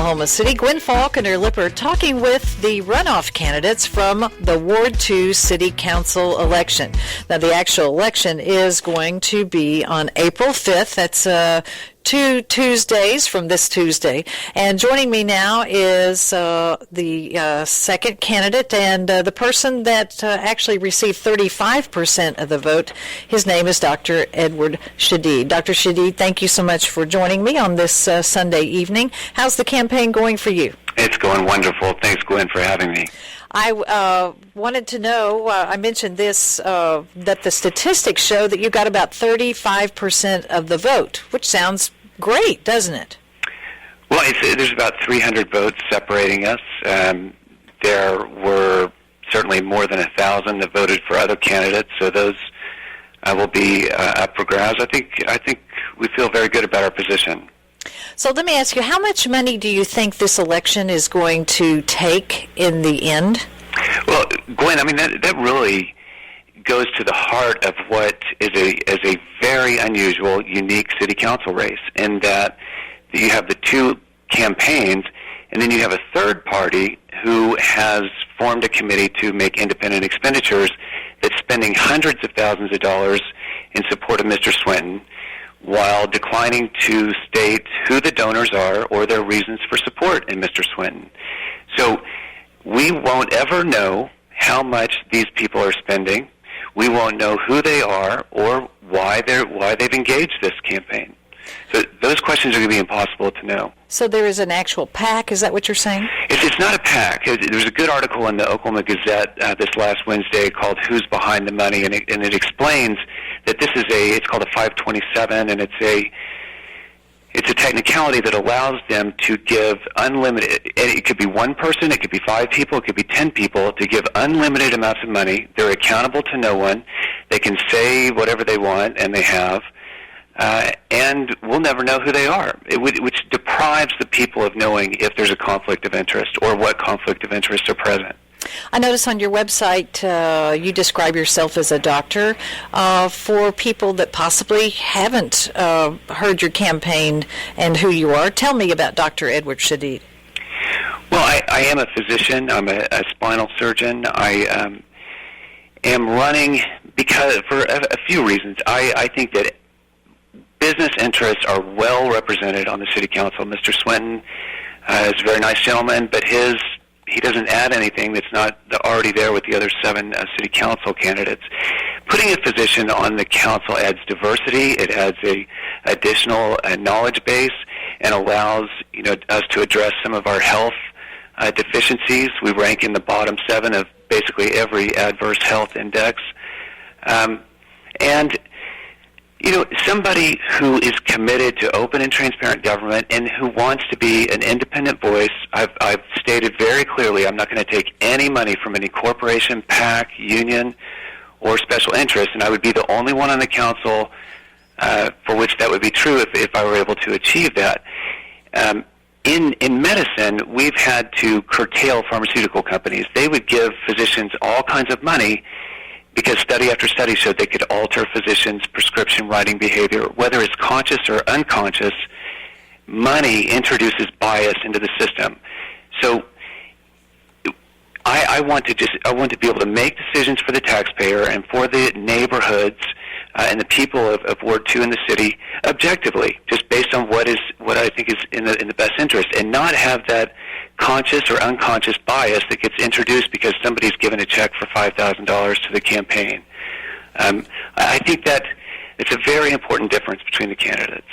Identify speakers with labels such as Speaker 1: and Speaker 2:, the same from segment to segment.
Speaker 1: Oklahoma City. Gwin Faulconer-Lippert talking with the runoff candidates from the Ward 2 City Council election. Now, the actual election is going to be on April 5th. That's 2 Tuesdays from this Tuesday. And joining me now is the second candidate and the person that actually received 35% of the vote. His name is Dr. Ed Shadid. Dr. Shadid, thank you so much for joining me on this Sunday evening. How's the campaign going for you?
Speaker 2: It's going wonderful. Thanks, Gwyn, for having me.
Speaker 1: I wanted to know, I mentioned this, that the statistics show that you got about 35% of the vote, which sounds great, doesn't it?
Speaker 2: Well, there's about 300 votes separating us. There were certainly more than 1,000 that voted for other candidates, so those will be up for grabs. I think we feel very good about our position.
Speaker 1: So let me ask you, how much money do you think this election is going to take in the end?
Speaker 2: Well, Gwyn, I mean, that really goes to the heart of what is a very unusual, unique city council race, in that you have the two campaigns, and then you have a third party who has formed a committee to make independent expenditures that's spending hundreds of thousands of dollars in support of Mr. Swinton, while declining to state who the donors are or their reasons for support in Mr. Swinton. So we won't ever know how much these people are spending. We won't know who they are or why they've engaged this campaign. So those questions are going to be impossible to know.
Speaker 1: So there is an actual PAC, is that what you're saying?
Speaker 2: It's not a PAC. There's a good article in the Oklahoma Gazette this last Wednesday called "Who's Behind the Money," and it explains that this is it's called a 527, and it's a technicality that allows them to give unlimited, it could be one person, it could be 5 people, it could be 10 people, to give unlimited amounts of money. They're accountable to no one. They can say whatever they want, and they have, and we'll never know who they are, which deprives the people of knowing if there's a conflict of interest or what conflict of interest are present.
Speaker 1: I notice on your website you describe yourself as a doctor. For people that possibly haven't heard your campaign and who you are, tell me about Dr. Edward Shadid.
Speaker 2: Well, I am a physician. I'm a spinal surgeon. I am running because for a few reasons. I think that business interests are well represented on the city council. Mr. Swinton is a very nice gentleman, but he doesn't add anything that's not already there with the other 7 city council candidates. Putting a physician on the council adds diversity. It adds a additional knowledge base and allows us to address some of our health deficiencies. We rank in the bottom 7 of basically every adverse health index, and somebody who is committed to open and transparent government and who wants to be an independent voice. I've stated very clearly I'm not going to take any money from any corporation, PAC, union, or special interest, and I would be the only one on the council for which that would be true if I were able to achieve that. In medicine, we've had to curtail pharmaceutical companies. They would give physicians all kinds of money because study after study showed they could alter physicians' prescription writing behavior. Whether it's conscious or unconscious, money introduces bias into the system. So I want to be able to make decisions for the taxpayer and for the neighborhoods and the people of Ward 2 in the city objectively, just based on what I think is in the best interest, and not have that conscious or unconscious bias that gets introduced because somebody's given a check for $5,000 to the campaign. I think that it's a very important difference between the candidates.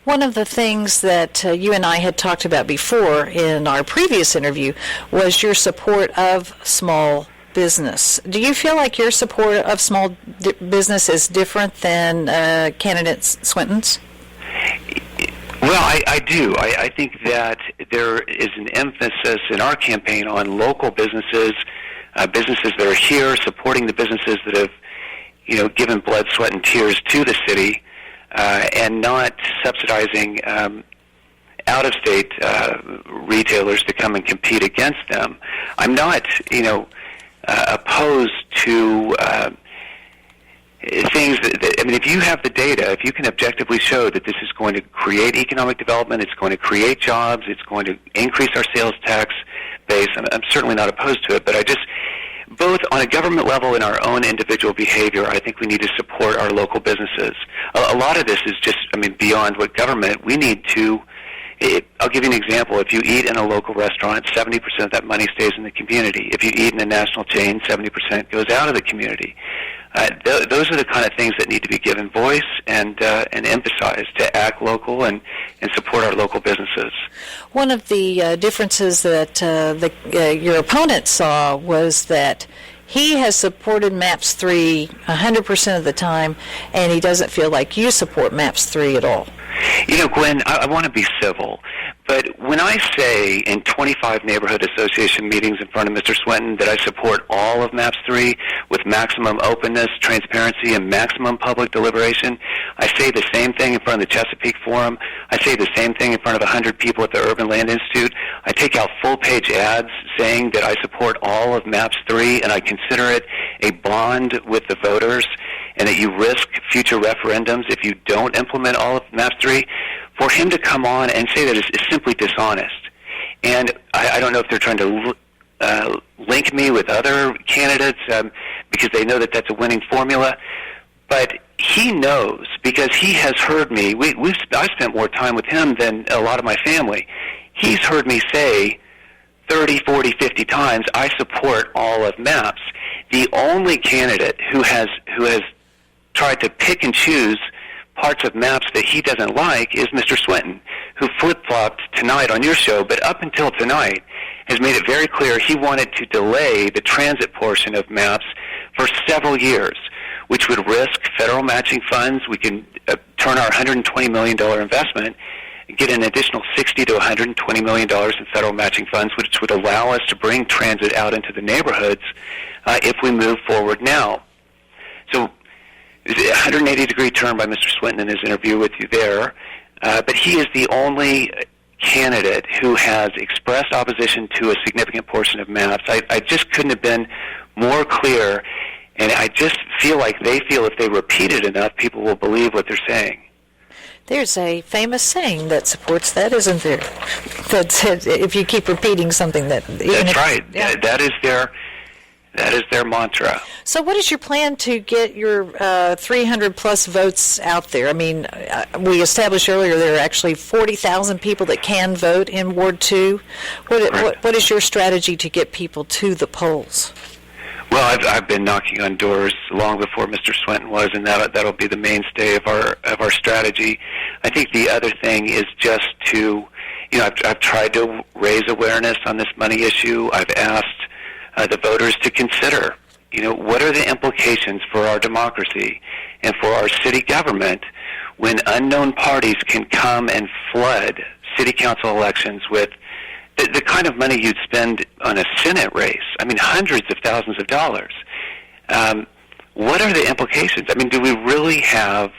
Speaker 1: One of the things that you and I had talked about before in our previous interview was your support of small business. Do you feel like your support of small business is different than candidate Swinton's?
Speaker 2: Well, I do. I think that there is an emphasis in our campaign on local businesses, businesses that are here, supporting the businesses that have, given blood, sweat, and tears to the city, and not subsidizing out-of-state retailers to come and compete against them. I'm not, opposed to things I mean, if you have the data, if you can objectively show that this is going to create economic development, it's going to create jobs, it's going to increase our sales tax base, I'm certainly not opposed to it, but both on a government level and our own individual behavior, I think we need to support our local businesses. A lot of this is just, beyond what government, we need to, I'll give you an example. If you eat in a local restaurant, 70% of that money stays in the community. If you eat in a national chain, 70% goes out of the community. Those are the kind of things that need to be given voice and emphasized, to act local and support our local businesses.
Speaker 1: One of the differences that your opponent saw was that he has supported MAPS 3 100% of the time, and he doesn't feel like you support MAPS 3 at all.
Speaker 2: Gwyn, I want to be civil, but when I say in 25 neighborhood association meetings in front of Mr. Swinton that I support all of MAPS 3 with maximum openness, transparency, and maximum public deliberation, I say the same thing in front of the Chesapeake Forum. I say the same thing in front of 100 people at the Urban Land Institute. I take out full-page ads saying that I support all of MAPS 3, and I consider it a bond with the voters, and that you risk future referendums if you don't implement all of MAPS 3. For him to come on and say that is simply dishonest. And I don't know if they're trying to link me with other candidates because they know that that's a winning formula. But he knows, because he has heard me. I've spent more time with him than a lot of my family. He's heard me say 30, 40, 50 times, I support all of MAPS. The only candidate who has tried to pick and choose parts of MAPS that he doesn't like is Mr. Swinton, who flip-flopped tonight on your show, but up until tonight has made it very clear he wanted to delay the transit portion of MAPS for several years, which would risk federal matching funds. We can turn our $120 million investment and get an additional $60 to $120 million in federal matching funds, which would allow us to bring transit out into the neighborhoods if we move forward now. So, it was a 180-degree turn by Mr. Swinton in his interview with you there, but he is the only candidate who has expressed opposition to a significant portion of MAPS. I just couldn't have been more clear, and I just feel like they feel if they repeat it enough, people will believe what they're saying.
Speaker 1: There's a famous saying that supports that, isn't there? That says if you keep repeating something that...
Speaker 2: That's right. Yeah. That is their mantra.
Speaker 1: So what is your plan to get your 300-plus votes out there? We established earlier there are actually 40,000 people that can vote in Ward 2. What is your strategy to get people to the polls?
Speaker 2: Well, I've been knocking on doors long before Mr. Swinton was, and that'll be the mainstay of our strategy. I think the other thing is just to, I've tried to raise awareness on this money issue. I've asked the voters to consider, what are the implications for our democracy and for our city government when unknown parties can come and flood city council elections with the kind of money you'd spend on a Senate race. Hundreds of thousands of dollars. What are the implications? Do we really have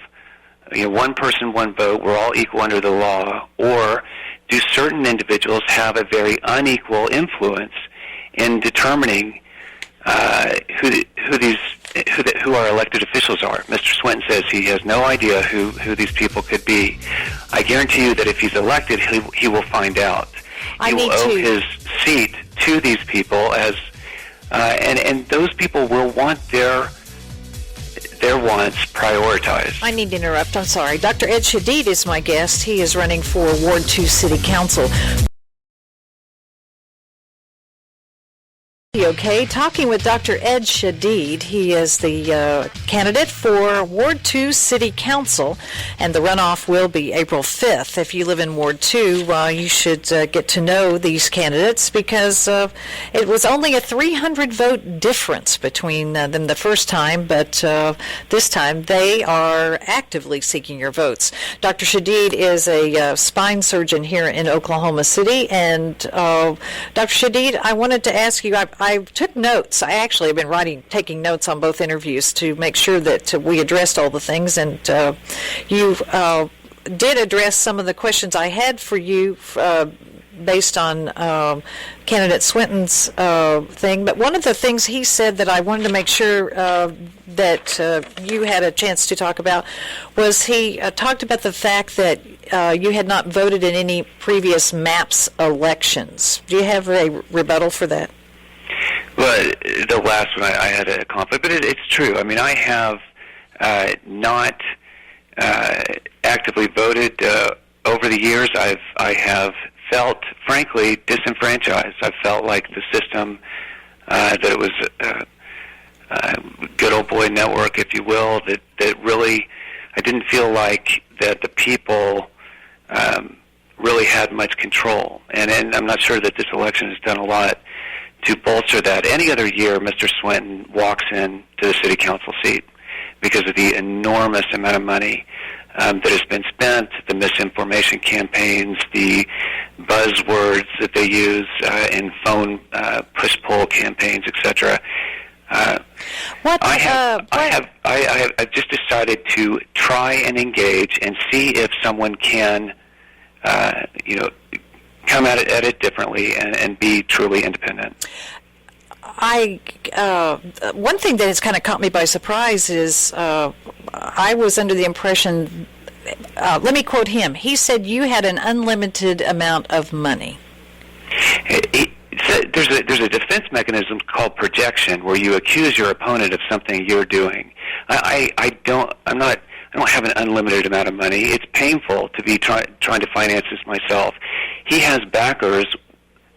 Speaker 2: one person, one vote, we're all equal under the law, or do certain individuals have a very unequal influence in determining who our elected officials are? Mr. Swinton says he has no idea who these people could be. I guarantee you that if he's elected, he will find out. He will owe his seat to these people and those people will want their wants prioritized.
Speaker 1: I need to interrupt. I'm sorry. Dr. Ed Shadid is my guest. He is running for Ward 2 City Council. KTOK, talking with Dr. Ed Shadid. He is the candidate for Ward 2 City Council, and the runoff will be April 5th. If you live in Ward 2, you should get to know these candidates because it was only a 300-vote difference between them the first time, but this time they are actively seeking your votes. Dr. Shadid is a spine surgeon here in Oklahoma City, and Dr. Shadid, I wanted to ask you, I took notes. I actually have been taking notes on both interviews to make sure that we addressed all the things, and you did address some of the questions I had for you based on candidate Swinton's thing. But one of the things he said that I wanted to make sure that you had a chance to talk about was he talked about the fact that you had not voted in any previous MAPS elections. Do you have a rebuttal for that?
Speaker 2: Well, the last one I had a conflict, but it's true. I mean, I have not actively voted over the years. I have felt, frankly, disenfranchised. I felt like the system, that it was good old boy network, if you will, that really, I didn't feel like that the people really had much control. And I'm not sure that this election has done a lot to bolster that. Any other year, Mr. Swinton walks in to the city council seat because of the enormous amount of money that has been spent, the misinformation campaigns, the buzzwords that they use in phone push-pull campaigns, etc. I've just decided to try and engage and see if someone can, come at it differently and be truly independent.
Speaker 1: One thing that has kind of caught me by surprise is I was under the impression, let me quote him, he said you had an unlimited amount of money.
Speaker 2: There's a defense mechanism called projection where you accuse your opponent of something you're doing. I don't have an unlimited amount of money. It's painful to be trying to finance this myself. He has backers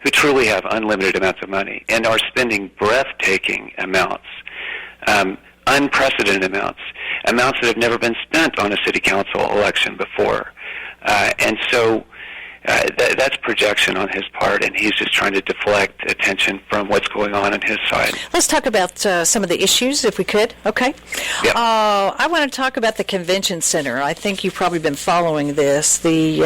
Speaker 2: who truly have unlimited amounts of money and are spending breathtaking amounts, unprecedented amounts that have never been spent on a city council election before. And so that's projection on his part, and he's just trying to deflect attention from what's going on his side.
Speaker 1: Let's talk about some of the issues, if we could. Okay.
Speaker 2: Yep.
Speaker 1: I want to talk about the convention center. I think you've probably been following this. The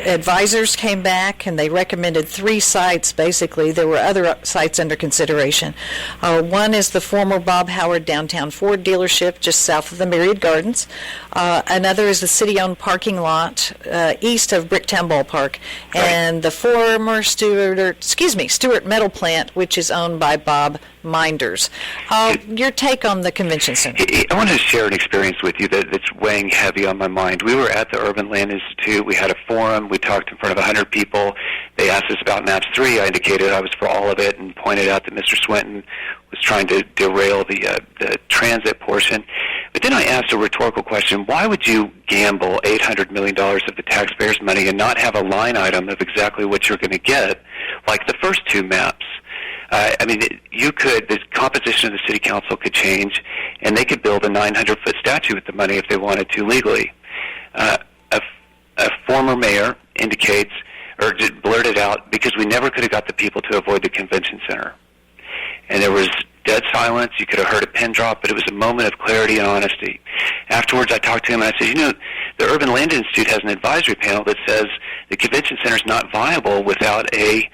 Speaker 1: advisors came back, and they recommended 3 sites, basically. There were other sites under consideration. One is the former Bob Howard downtown Ford dealership just south of the Myriad Gardens. Another is the city-owned parking lot east of Bricktown Ballpark. And the former Stewart Metal Plant, which is owned by Bob Minders. Your take on the convention center?
Speaker 2: I want to share an experience with you that's weighing heavy on my mind. We were at the Urban Land Institute. We had a forum. We talked in front of 100 people. They asked us about MAPS 3. I indicated I was for all of it and pointed out that Mr. Swinton was trying to derail the transit portion. But then I asked a rhetorical question: why would you gamble $800 million of the taxpayers' money and not have a line item of exactly what you're going to get, like the first 2 maps? The composition of the city council could change, and they could build a 900-foot statue with the money if they wanted to legally. A former mayor indicates, or just blurted out, because we never could have got the people to avoid the convention center. And there was dead silence. You could have heard a pin drop, but it was a moment of clarity and honesty. Afterwards, I talked to him, and I said, the Urban Land Institute has an advisory panel that says the convention center is not viable without a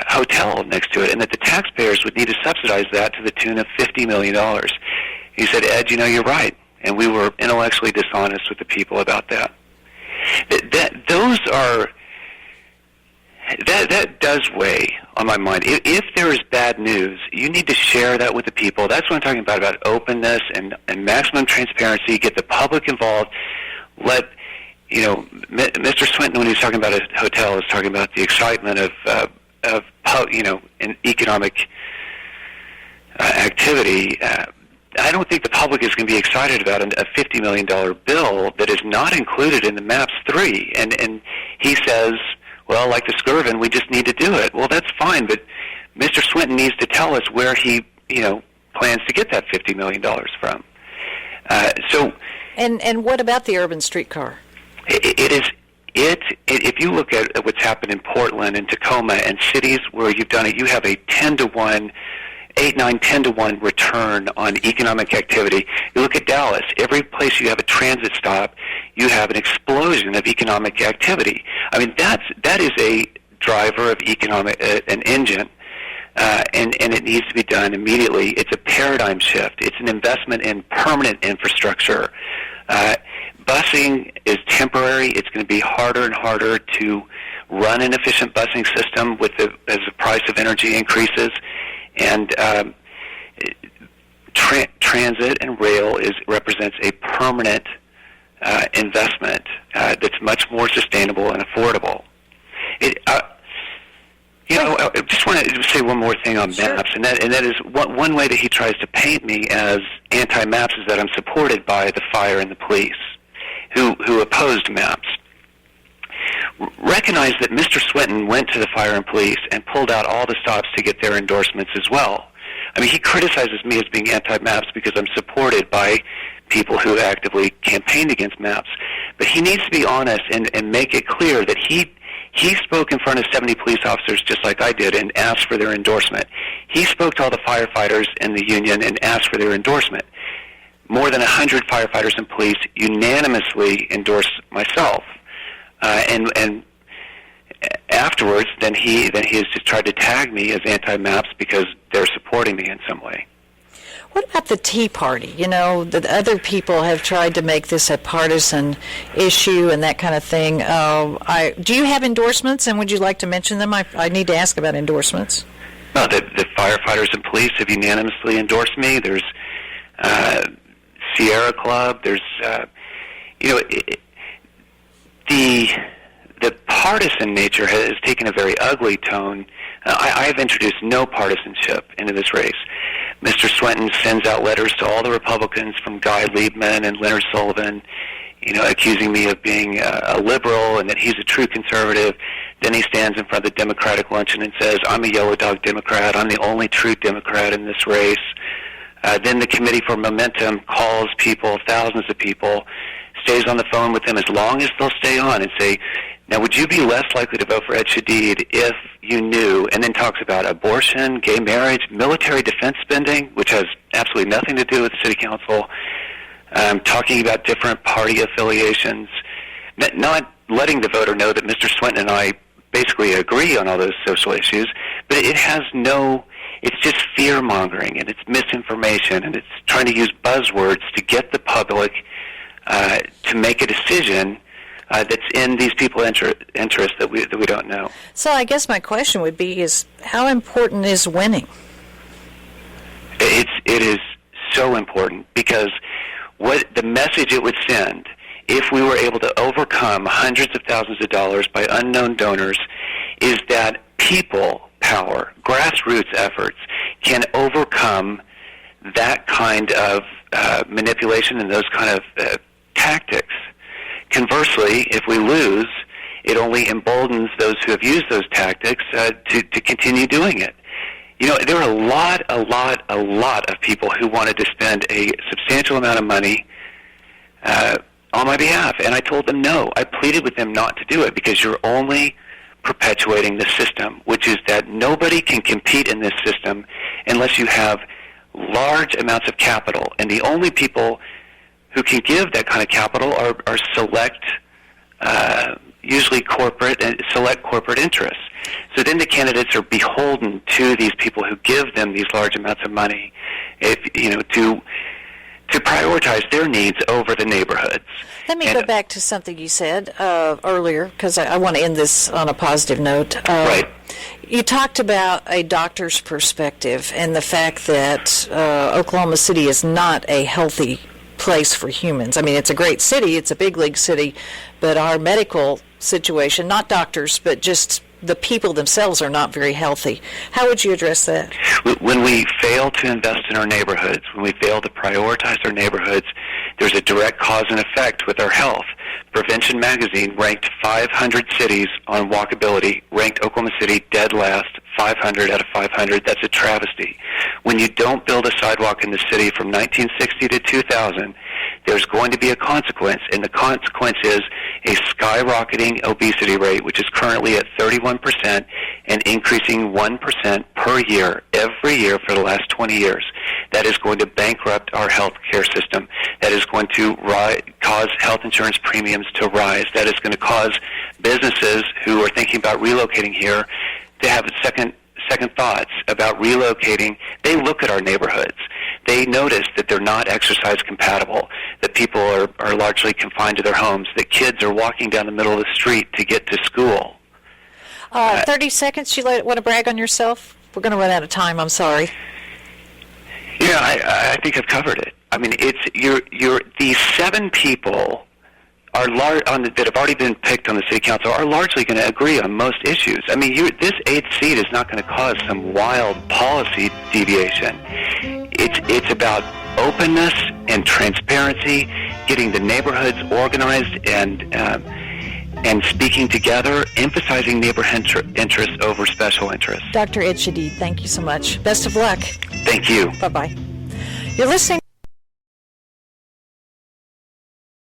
Speaker 2: hotel next to it, and that the taxpayers would need to subsidize that to the tune of $50 million. He said, Ed, you're right, and we were intellectually dishonest with the people about that. That does weigh on my mind. If there is bad news, you need to share that with the people. That's what I'm talking about openness and maximum transparency. Get the public involved. Let Mr. Swinton, when he was talking about a hotel, is talking about the excitement of an economic activity. I don't think the public is going to be excited about a $50 million bill that is not included in the MAPS 3. And he says, well, like the Skirvin, we just need to do it. Well, that's fine, but Mr. Swinton needs to tell us where he, plans to get that $50 million from.
Speaker 1: And what about the urban streetcar?
Speaker 2: If you look at what's happened in Portland and Tacoma and cities where you've done it, you have a 10-to-1, 8, 9, 10-to-1 return on economic activity. You look at Dallas, every place you have a transit stop, you have an explosion of economic activity. I mean, that is a driver of economic, an engine, and it needs to be done immediately. It's a paradigm shift. It's an investment in permanent infrastructure. Busing is temporary. It's going to be harder and harder to run an efficient busing system as the price of energy increases, and transit and rail represents a permanent investment that's much more sustainable and affordable. I just want to say one more thing on maps, and that is one way that he tries to paint me as anti-maps is that I'm supported by the fire and the police, who opposed maps. Recognize that Mr. Swinton went to the fire and police and pulled out all the stops to get their endorsements as well. I mean, he criticizes me as being anti-maps because I'm supported by people who actively campaigned against maps. But he needs to be honest and make it clear that he spoke in front of 70 police officers just like I did and asked for their endorsement. He spoke to all the firefighters and the union and asked for their endorsement. More than 100 firefighters and police unanimously endorsed myself. And afterwards, then he has just tried to tag me as anti-maps because they're supporting me in some way.
Speaker 1: What about the Tea Party? You know, that other people have tried to make this a partisan issue and that kind of thing. Do you have endorsements, and would you like to mention them? I need to ask about endorsements.
Speaker 2: Well, the firefighters and police have unanimously endorsed me. There's Sierra Club. There's, the partisan nature has taken a very ugly tone. I've introduced no partisanship into this race. Mr. Swinton sends out letters to all the Republicans from Guy Liebman and Leonard Sullivan, accusing me of being a liberal and that he's a true conservative. Then he stands in front of the Democratic luncheon and says, I'm a yellow dog Democrat. I'm the only true Democrat in this race. Then the Committee for Momentum calls people, thousands of people, stays on the phone with them as long as they'll stay on and say, now would you be less likely to vote for Ed Shadid if you knew, and then talks about abortion, gay marriage, military defense spending, which has absolutely nothing to do with the city council, talking about different party affiliations, not letting the voter know that Mr. Swinton and I basically agree on all those social issues, but it's just fear-mongering, and it's misinformation, and it's trying to use buzzwords to get the public to make a decision that's in these people's interest that we don't know.
Speaker 1: So I guess my question would be is how important is winning?
Speaker 2: It is so important because what the message it would send if we were able to overcome hundreds of thousands of dollars by unknown donors is that people power, grassroots efforts can overcome that kind of manipulation and those kind of tactics. Conversely, if we lose, it only emboldens those who have used those tactics to continue doing it. There are a lot of people who wanted to spend a substantial amount of money on my behalf, and I told them no. I pleaded with them not to do it because you're only perpetuating the system, which is that nobody can compete in this system unless you have large amounts of capital, and the only people who can give that kind of capital are select, usually select corporate interests. So then the candidates are beholden to these people who give them these large amounts of money, to prioritize their needs over the neighborhoods.
Speaker 1: Let me go back to something you said earlier, because I want to end this on a positive note.
Speaker 2: Right.
Speaker 1: You talked about a doctor's perspective and the fact that Oklahoma City is not a healthy place for humans. I mean, it's a great city, it's a big league city, but our medical situation, not doctors, but just the people themselves are not very healthy. How would you address that?
Speaker 2: When we fail to invest in our neighborhoods, when we fail to prioritize our neighborhoods, there's a direct cause and effect with our health. Prevention Magazine ranked 500 cities on walkability, ranked Oklahoma City dead last, 500 out of 500. That's a travesty. When you don't build a sidewalk in the city from 1960 to 2000, there's going to be a consequence, and the consequence is a skyrocketing obesity rate, which is currently at 31% and increasing 1% per year, every year for the last 20 years. That is going to bankrupt our health care system. That is going to cause health insurance premiums to rise. That is going to cause businesses who are thinking about relocating here to have second thoughts about relocating. They look at our neighborhoods. They notice that they're not exercise compatible, that people are largely confined to their homes, that kids are walking down the middle of the street to get to school.
Speaker 1: 30 seconds. You want to brag on yourself? We're going to run out of time. I'm sorry.
Speaker 2: Yeah, I think I've covered it. I mean, these 7 people that have already been picked on the city council are largely going to agree on most issues. I mean, this 8th seat is not going to cause some wild policy deviation. It's about openness and transparency, getting the neighborhoods organized and speaking together, emphasizing neighbor interests over special interests.
Speaker 1: Dr. Ed Shadid, thank you so much. Best of luck.
Speaker 2: Thank you.
Speaker 1: Bye-bye. You're listening